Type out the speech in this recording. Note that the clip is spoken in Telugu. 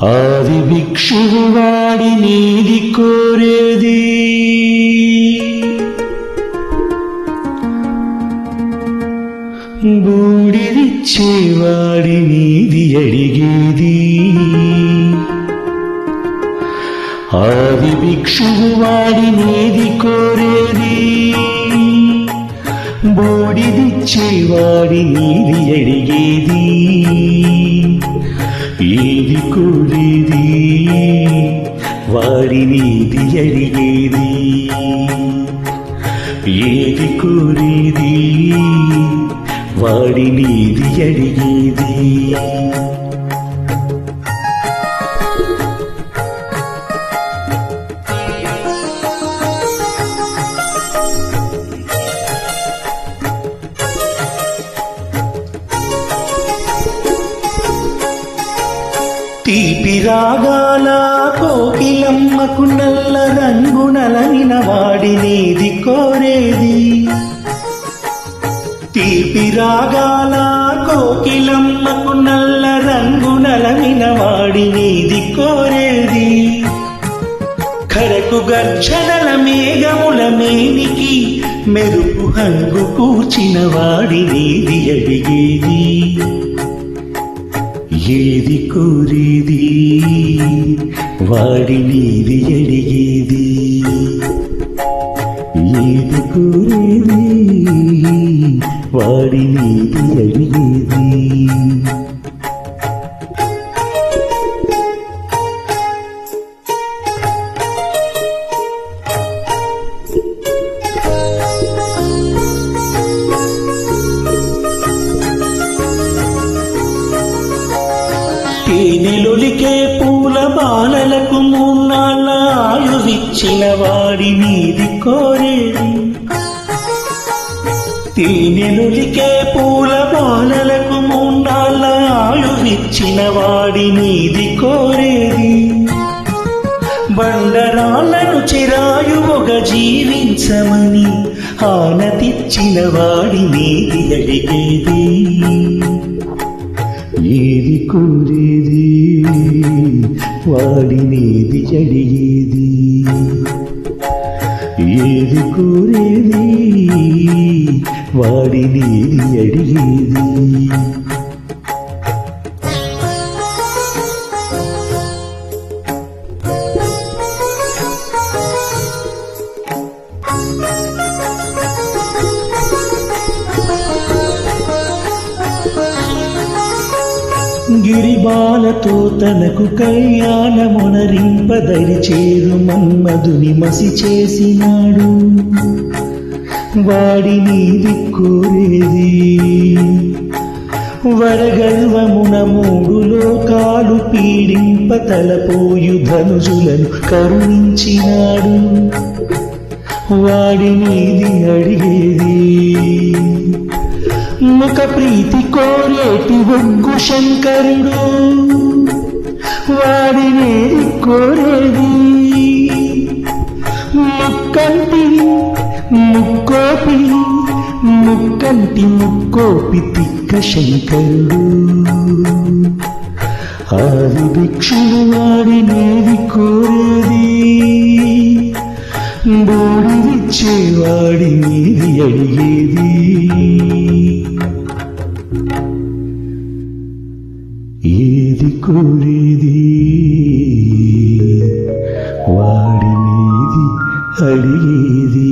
ఆది భిక్షువు వాడి నీది కోరేది బూడిదిచ్చేవాడి నీది అడిగేది ఆది భిక్షువు వాడి నీది కోరేది బూడిదిచ్చేవాడి నీది అడిగేది ఏది కోరేది వాడి నీది అడిగేది ఏది కోరేది వాడి నీది అడిగేది తీపి రాగాల కోకిలమ్మకు నల్ల రంగు నలనిన వాడి నీది కోరేది తీపి రాగాల కోకిలమ్మకు నల్ల రంగు నలనిన వాడి నీది కోరేది ఖరకు గర్జనల మేఘముల మేనికి మెరుపు హంగు కూర్చిన వాడి నీది అడిగేది ఏది కోరేది వాడి నీది అడిగేది ఏది కోరేది వాడి నీది అడిగేది తేనెలొలికే పూల బాలలకు మూన్నాళ్ళ ఆయువిచ్చిన వాడి నీది కోరేది తేనెలొలికే పూల బాలలకు మూన్నాళ్ళ ఆయువిచ్చిన వాడి నీది కోరేది బండరాళ్లను చిరాయువుగా జీవించమని ఆనతిచ్చిన వాడి నీది అడిగేది ఏది కోరేది వాడి నీది అడిగేది ఏది కోరేది వాడి నీది అడిగేది గిరిబాలతో తనకు కళ్యాణమునరింపదరి చేరు మన్మధుని మసి చేసినాడు వాడి నీది కోరేది వరగర్వమున మూడు లోకాలు పీడింప తలపోయు ధనుజులను కరుణించినాడు వాడి నీది అడిగేది ముఖ ప్రీతి కోరేటి ఒగ్గు శంకరుడు వాడిని కోరేది ముక్కంటి ముక్కోపి ముక్కంటి ముక్కోపి తిక్క శంకరుడు ఆది భిక్షువు వాడినేది కోరేది బూడిదిచ్చేవాడి నీది అడిగేది ఏది కోరేది వాడి నీది అడిగేది